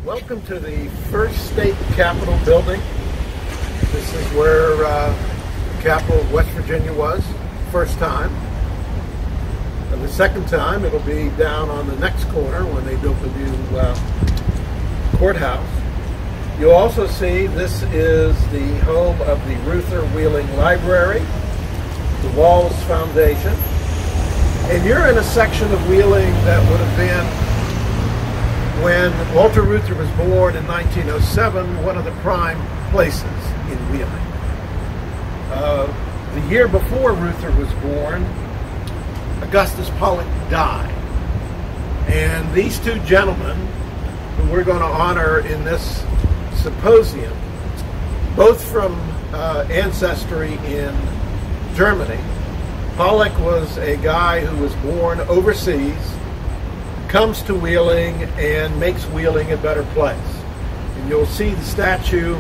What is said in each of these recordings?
Welcome to the first state capitol building. This is where the capital of West Virginia was, first time. And the second time it'll be down on the next corner when they built the new courthouse. You'll also see this is the home of the Reuther-Pollack Library, the WALS Foundation. And you're in a section of Wheeling that would have been, when Walter Reuther was born in 1907, one of the prime places in Wheeling. The year before Reuther was born, Augustus Pollock died. And these two gentlemen, who we're going to honor in this symposium, both from ancestry in Germany. Pollock was a guy who was born overseas, comes to Wheeling and makes Wheeling a better place. And you'll see the statue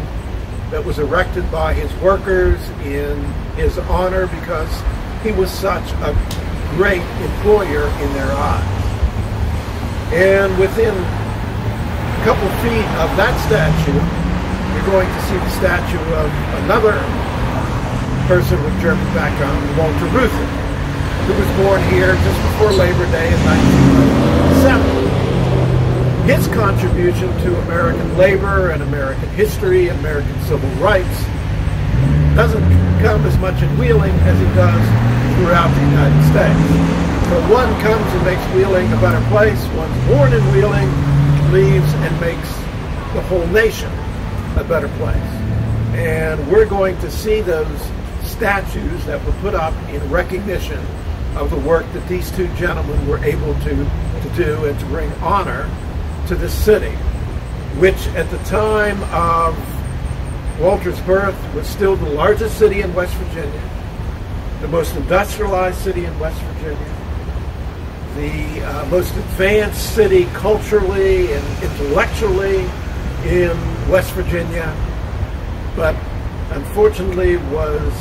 that was erected by his workers in his honor because he was such a great employer in their eyes. And within a couple feet of that statue, you're going to see the statue of another person with German background, Walter Reuther, who was born here just before Labor Day in 1907. His contribution to American labor and American history and American civil rights doesn't come as much in Wheeling as it does throughout the United States. So one comes and makes Wheeling a better place. One's born in Wheeling, leaves and makes the whole nation a better place. And we're going to see those statues that were put up in recognition of the work that these two gentlemen were able to do and to bring honor to this city, which at the time of Walter's birth was still the largest city in West Virginia, the most industrialized city in West Virginia, the most advanced city culturally and intellectually in West Virginia, but unfortunately was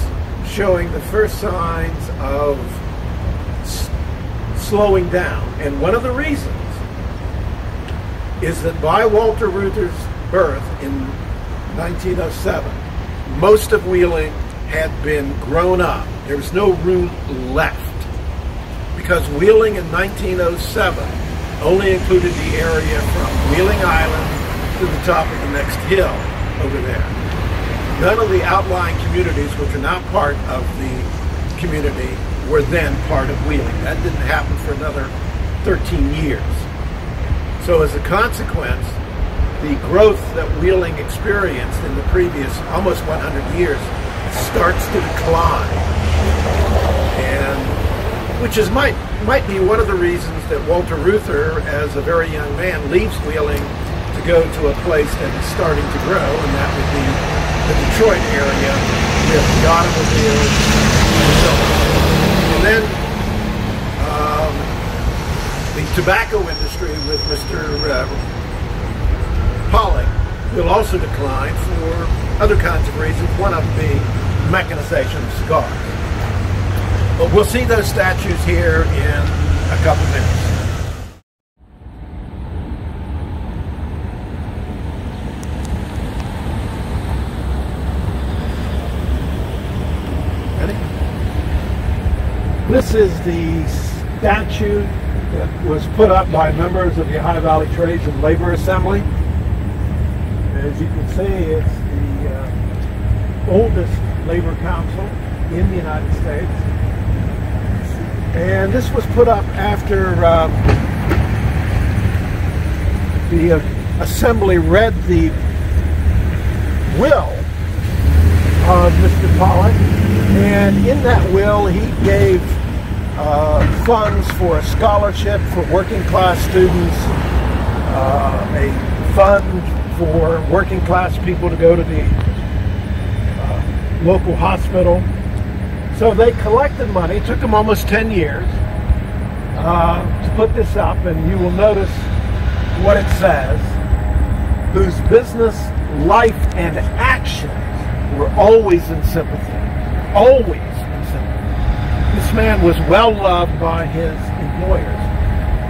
showing the first signs of slowing down. And one of the reasons is that by Walter Reuther's birth in 1907, most of Wheeling had been grown up. There was no room left because Wheeling in 1907 only included the area from Wheeling Island to the top of the next hill over there. None of the outlying communities, which are now part of the community, were then part of Wheeling. That didn't happen for another 13 years. So as a consequence, the growth that Wheeling experienced in the previous almost 100 years starts to decline. And which is might be one of the reasons that Walter Reuther, as a very young man, leaves Wheeling to go to a place that is starting to grow, and that would be the Detroit area with the automobiles and so on. And then the tobacco industry with Mr. Pollock will also decline for other kinds of reasons, one of them being mechanization of cigars. But we'll see those statues here in a couple minutes. This is the statue that was put up by members of the Ohio Valley Trades and Labor Assembly. As you can see, it's the oldest labor council in the United States. And this was put up after the assembly read the will of Mr. Pollock. And in that will, he gave funds for a scholarship for working class students, a fund for working class people to go to the local hospital. So they collected money. It took them almost 10 years to put this up, and you will notice what it says, whose business, life, and actions were always in sympathy. Always in sympathy. This man was well loved by his employers.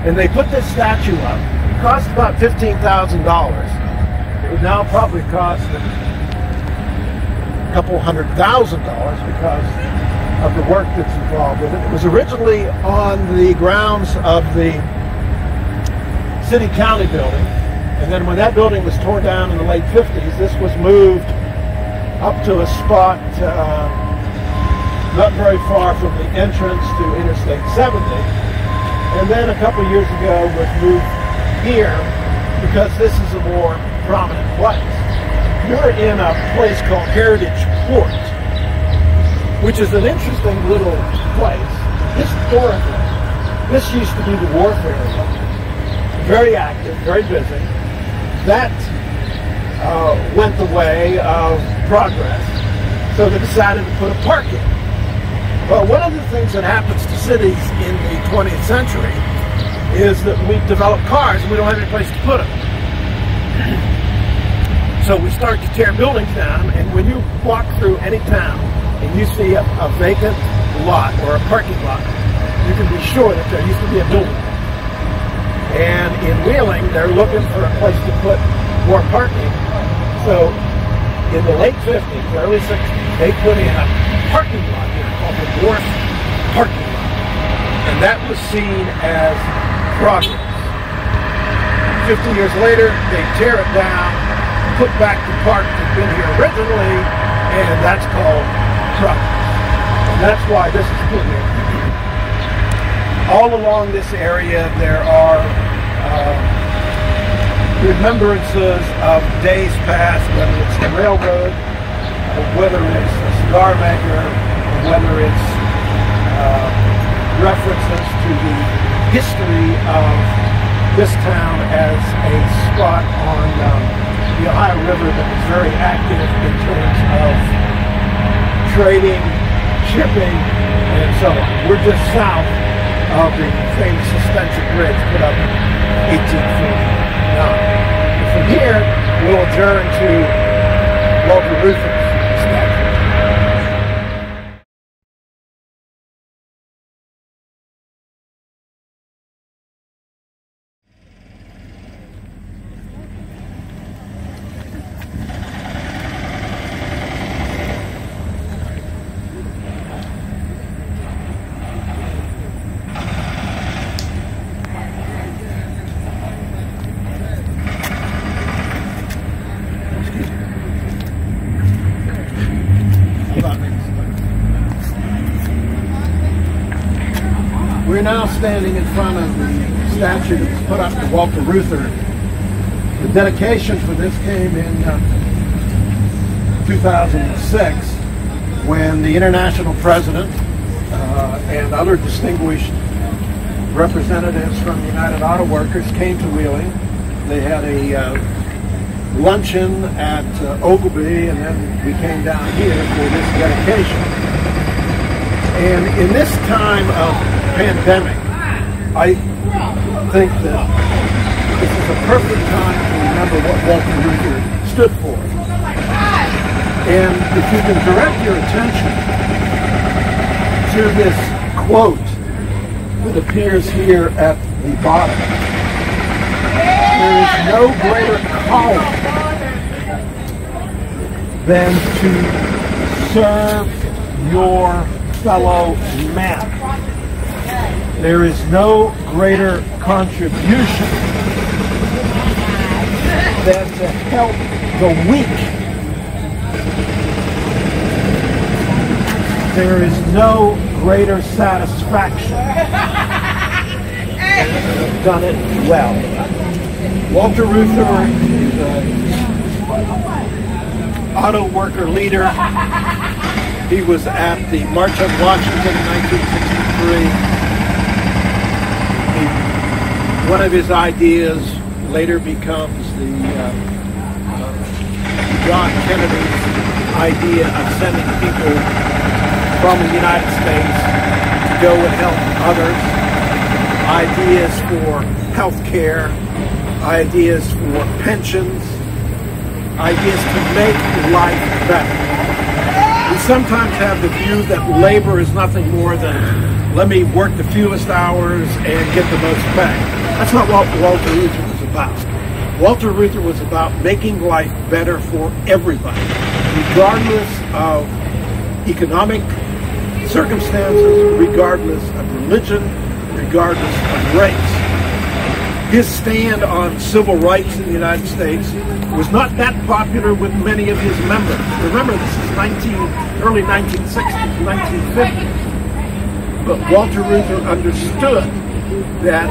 And they put this statue up. It cost about $15,000. would now probably cost a couple $100,000 because of the work that's involved with it. It was originally on the grounds of the city-county building, and then when that building was torn down in the late 50s, this was moved up to a spot not very far from the entrance to Interstate 70, and then a couple years ago was moved here because this is a more prominent place. You're in a place called Heritage Port, which is an interesting little place. Historically, this used to be the wharf area. Very active, very busy. That went the way of progress, so they decided to put a park in. Well, one of the things that happens to cities in the 20th century is that we develop cars and we don't have any place to put them. So we start to tear buildings down, and when you walk through any town and you see a vacant lot or a parking lot, you can be sure that there used to be a building. And in Wheeling, they're looking for a place to put more parking. So in the late 50s, early 60s, they put in a parking lot here called the Wharf Parking Lot. And that was seen as progress. 50 years later, they tear it down, put back the park that's been here originally, and that's called progress. And that's why this is put here. All along this area, there are remembrances of days past, whether it's the railroad, or whether it's a cigar maker, or whether it's references to the history of this town as a spot on the Ohio River that was very active in terms of trading, shipping, and so on. We're just south of the famous suspension bridge put up in 1849. From here, we'll adjourn to Walter Reuther's statue. We're now standing in front of the statue that was put up to Walter Reuther. The dedication for this came in 2006 when the international president and other distinguished representatives from the United Auto Workers came to Wheeling. They had a luncheon at Ogilvy, and then we came down here for this dedication. And in this time of pandemic, I think that this is a perfect time to remember what Walter Reuther stood for. And if you can direct your attention to this quote that appears here at the bottom, there is no greater calling than to serve your fellow man. There is no greater contribution than to help the weak. There is no greater satisfaction than to have done it well. Walter Reuther is an auto worker leader. He was at the March on Washington in 1963. One of his ideas later becomes the John Kennedy's idea of sending people from the United States to go and help others. Ideas for health care, ideas for pensions, ideas to make life better. We sometimes have the view that labor is nothing more than let me work the fewest hours and get the most pay. That's not what Walter Reuther was about. Walter Reuther was about making life better for everybody, regardless of economic circumstances, regardless of religion, regardless of race. His stand on civil rights in the United States was not that popular with many of his members. Remember, this is early 1960s, 1950s. But Walter Reuther understood that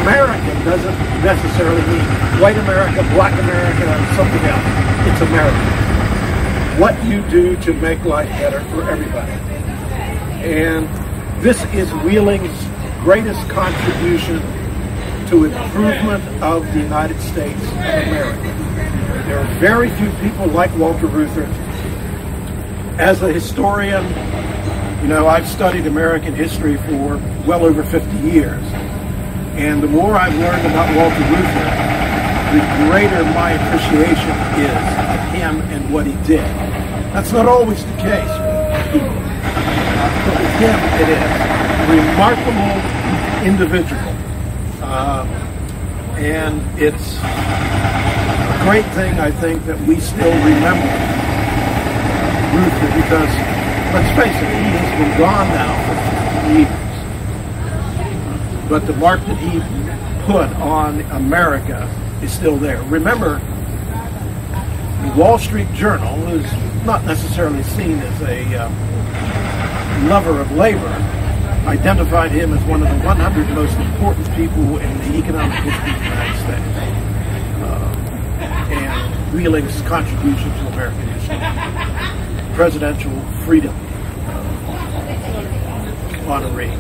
America doesn't necessarily mean white America, black America, and something else. It's America. What you do to make life better for everybody. And this is Wheeling's greatest contribution to improvement of the United States of America. There are very few people like Walter Reuther. As a historian, you know, I've studied American history for well over 50 years. And the more I've learned about Walter Reuther, the greater my appreciation is of him and what he did. That's not always the case with people, but with him it is. A remarkable individual. And it's a great thing, I think, that we still remember Reuther, because, let's face it, he has been gone now for 50 years. But the mark that he put on America is still there. Remember, the Wall Street Journal is not necessarily seen as a lover of labor, identified him as one of the 100 most important people in the economic history of the United States. And Wheeling's contribution to American history. Presidential Freedom Honoree.